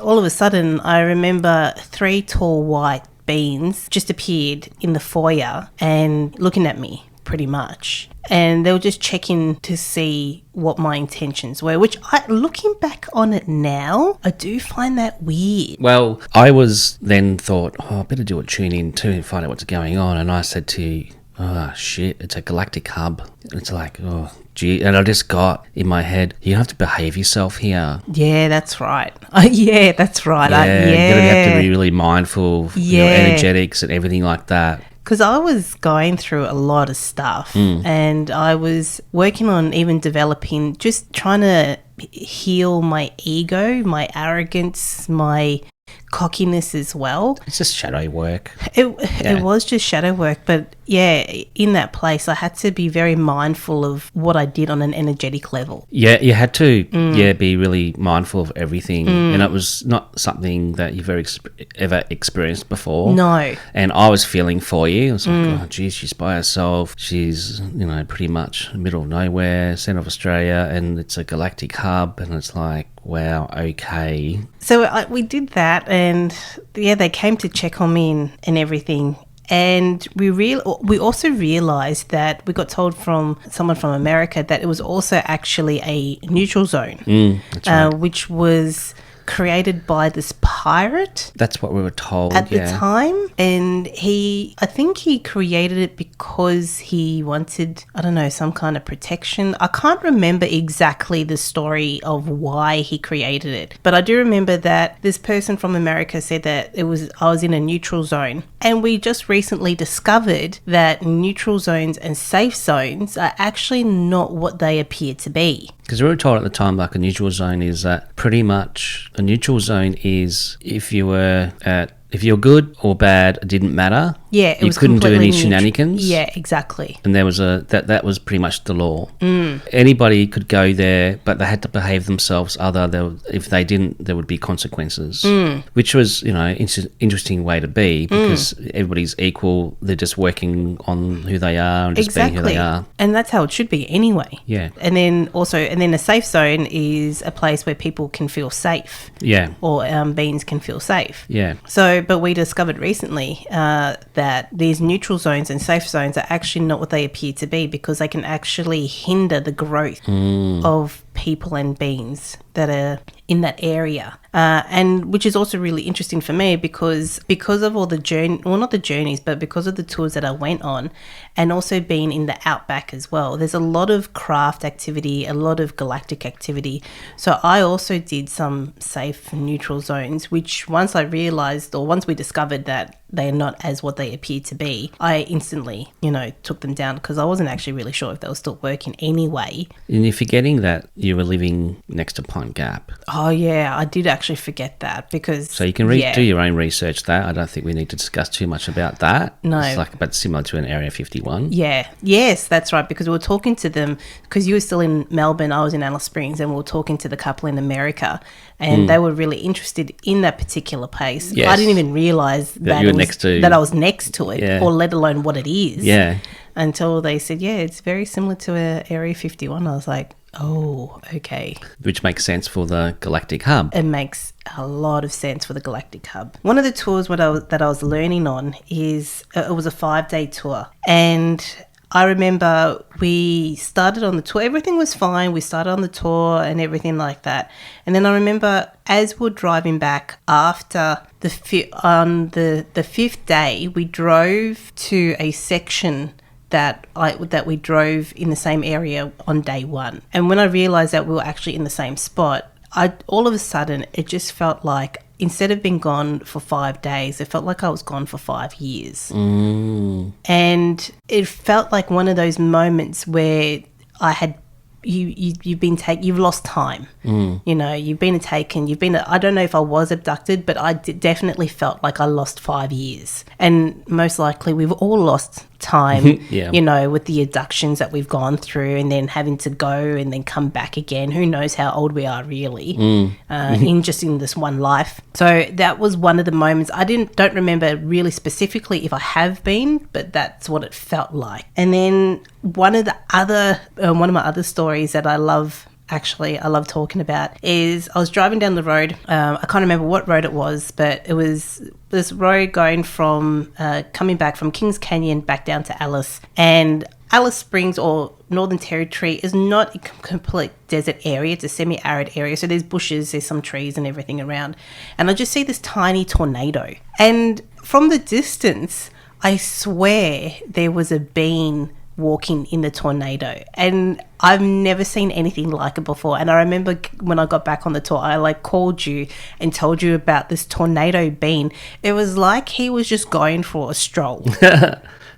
All of a sudden, I remember 3 tall white beings just appeared in the foyer and looking at me, pretty much. And they were just checking to see what my intentions were, which looking back on it now, I do find that weird. Well, I was then thought, I better do a tune in too and find out what's going on. And I said to you, oh, shit, it's a galactic hub. It's like, oh, gee. And I just got in my head, you have to behave yourself here. Yeah, that's right. Yeah, that's right. You're going to have to be really mindful of your energetics and everything like that. Because I was going through a lot of stuff and I was working on even developing, just trying to heal my ego, my arrogance, my cockiness as well. It's just shadow work. It was just shadow work, but yeah, in that place I had to be very mindful of what I did on an energetic level. Yeah, you had to be really mindful of everything, and it was not something that you've ever experienced before. No. And I was feeling for you. I was like, oh geez, she's by herself. She's, pretty much middle of nowhere, centre of Australia, and it's a galactic hub, and it's like, wow, okay. So we did that, and they came to check on me and everything. And we also realised that we got told from someone from America that it was also actually a neutral zone, that's right. Which was created by this pirate. That's what we were told at the time. And I think he created it because he wanted, I don't know, some kind of protection. I can't remember exactly the story of why he created it, but I do remember that this person from America said that I was in a neutral zone. And we just recently discovered that neutral zones and safe zones are actually not what they appear to be. Because we were told at the time, like, a neutral zone is pretty much, a neutral zone is if you're good or bad, it didn't matter. Yeah, you couldn't do any shenanigans. Yeah, exactly. And there was that was pretty much the law. Anybody could go there, but they had to behave themselves. If they didn't, there would be consequences. Which was, interesting way to be, because everybody's equal. They're just working on who they are and just being who they are. And that's how it should be anyway. Yeah. And then a safe zone is a place where people can feel safe. Yeah. Or beings can feel safe. Yeah. So, but we discovered recently that these neutral zones and safe zones are actually not what they appear to be, because they can actually hinder the growth of people and beings that are in that area. And which is also really interesting for me because of all the not the journeys, but because of the tours that I went on, and also being in the outback as well. There's a lot of craft activity, a lot of galactic activity. So I also did some safe neutral zones, which once we discovered that they're not as what they appear to be, I instantly, took them down, because I wasn't actually really sure if they were still working anyway. And you're forgetting that you were living next to Pine Gap. Oh yeah, I did actually forget that, because... So you can do your own research there. I don't think we need to discuss too much about that. No. It's but similar to an Area 51. Yeah. Yes, that's right, because we were talking to them, because you were still in Melbourne, I was in Alice Springs, and we were talking to the couple in America, and they were really interested in that particular place. Yes. I didn't even realise that I was next to it, or let alone what it is. Yeah. Until they said, it's very similar to Area 51. I was like, oh, okay. Which makes sense for the Galactic Hub. It makes a lot of sense for the Galactic Hub. One of the tours that I was learning on is, it was a 5-day tour. And I remember we started on the tour. Everything was fine. We started on the tour and everything like that. And then I remember as we're driving back after on the 5th day, we drove to a section that we drove in the same area on day 1. And when I realised that we were actually in the same spot, all of a sudden it just felt like, instead of being gone for 5 days, it felt like I was gone for 5 years. And it felt like one of those moments where I had you've lost time. You've been taken, I don't know if I was abducted, but I definitely felt like I lost 5 years. And most likely we've all lost time, with the abductions that we've gone through, and then having to go and then come back again. Who knows how old we are really in this one life. So that was one of the moments. I don't remember really specifically if I have been, but that's what it felt like. And then one of my other stories that I love actually I love talking about is I was driving down the road. I can't remember what road it was, but it was this road going from coming back from Kings Canyon back down to Alice. And Alice Springs or Northern Territory is not a complete desert area. It's a semi-arid area. So there's bushes, there's some trees and everything around. And I just see this tiny tornado. And from the distance, I swear there was a being walking in the tornado, and I've never seen anything like it before. And I remember when I got back on the tour, I like called you and told you about this tornado being. It was like he was just going for a stroll.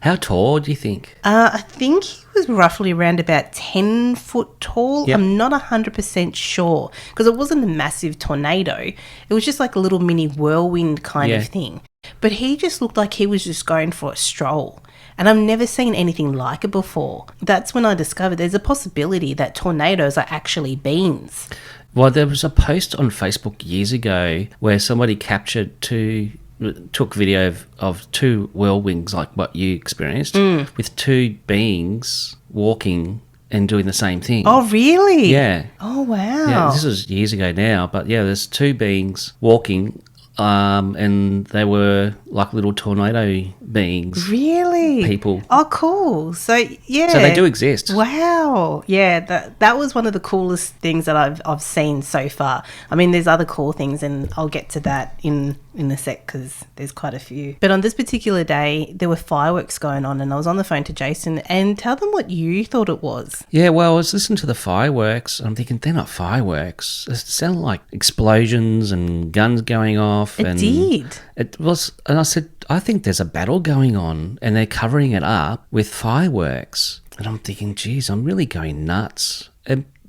How tall do you think? I think he was roughly around about 10 foot tall. Yep. I'm not 100% sure because it wasn't a massive tornado. It was just like a little mini whirlwind kind of thing. But he just looked like he was just going for a stroll. And I've never seen anything like it before. That's when I discovered there's a possibility that tornadoes are actually beings. Well, there was a post on Facebook years ago where somebody took video of two whirlwinds like what you experienced with two beings walking and doing the same thing. Oh, really? Yeah. Oh, wow. Yeah, this was years ago now, but yeah, there's two beings walking and they were like little tornado beings. Really? People. Oh, cool. So, yeah. So they do exist. Wow. Yeah, that was one of the coolest things that I've seen so far. I mean, there's other cool things, and I'll get to that in a sec because there's quite a few. But on this particular day, there were fireworks going on, and I was on the phone to Jayson, and tell them what you thought it was. Yeah, well, I was listening to the fireworks. I'm thinking, they're not fireworks. It sounded like explosions and guns going off. It did. It was, and I said, I think there's a battle going on, and they're covering it up with fireworks. And I'm thinking, geez, I'm really going nuts.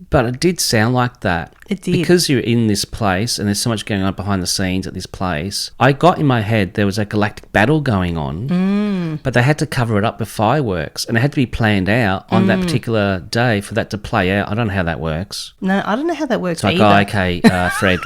But it did sound like that. It did. Because you're in this place and there's so much going on behind the scenes at this place, I got in my head there was a galactic battle going on, but they had to cover it up with fireworks, and it had to be planned out on that particular day for that to play out. I don't know how that works. No, I don't know how that works It's like, either. oh, okay, Fred,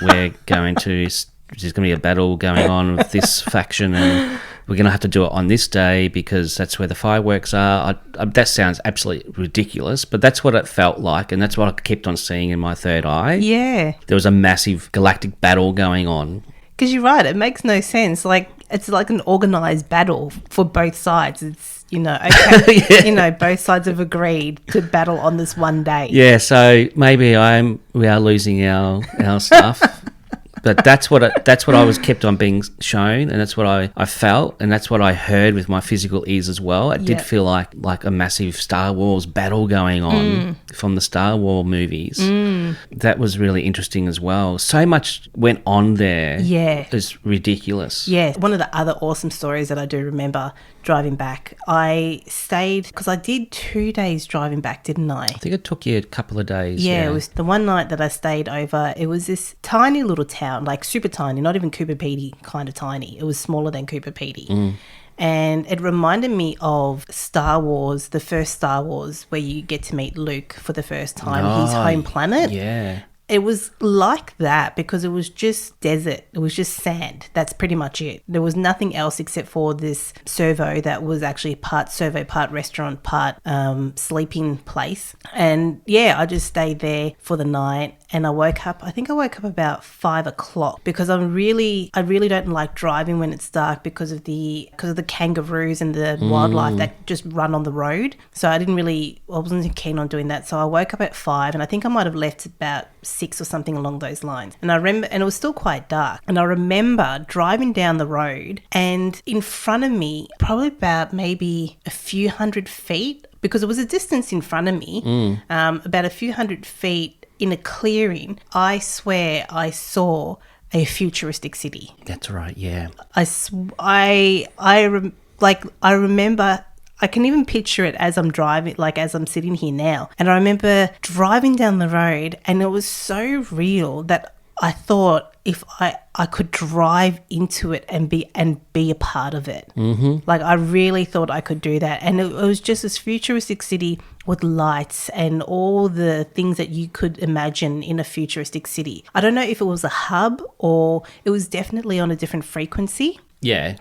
there's going to be a battle going on with this faction, and we're going to have to do it on this day because that's where the fireworks are. That sounds absolutely ridiculous, but that's what it felt like, and that's what I kept on seeing in my third eye. Yeah. There was a massive galactic battle going on. Because you're right, it makes no sense. Like, it's like an organised battle for both sides. It's, okay, both sides have agreed to battle on this one day. Yeah, so maybe we are losing our stuff. But that's what I was kept on being shown, and that's what I felt, and that's what I heard with my physical ears as well. It did feel like a massive Star Wars battle going on from the Star Wars movies. That was really interesting as well. So much went on there. Yeah. It's ridiculous. Yeah. One of the other awesome stories that I do remember driving back, I stayed, because I did 2 days driving back, didn't I? I think it took you a couple of days. Yeah, it was the one night that I stayed over. It was this tiny little town, like super tiny, not even Cooper Pedy kind of tiny. It was smaller than Cooper Pedy. And it reminded me of Star Wars, the first Star Wars, where you get to meet Luke for the first time, his home planet. Yeah. It was like that because it was just desert. It was just sand. That's pretty much it. There was nothing else except for this servo that was actually part servo, part restaurant, part sleeping place. And yeah, I just stayed there for the night. And I woke up about 5 o'clock because I really don't like driving when it's dark because of the kangaroos and the wildlife that just run on the road. So I wasn't keen on doing that. So I woke up at 5, and I think I might have left about 6 or something along those lines. And I remember, and it was still quite dark. And I remember driving down the road, and in front of me, probably about maybe a few hundred feet, because it was a distance in front of me, about a few hundred feet, in a clearing, I swear I saw a futuristic city. That's right, yeah. I remember, I can even picture it as I'm driving, like as I'm sitting here now. And I remember driving down the road, and it was so real that I thought if I could drive into it and be a part of it. Like I really thought I could do that. And it was just this futuristic city with lights and all the things that you could imagine in a futuristic city. I don't know if it was a hub or it was definitely on a different frequency. Yeah.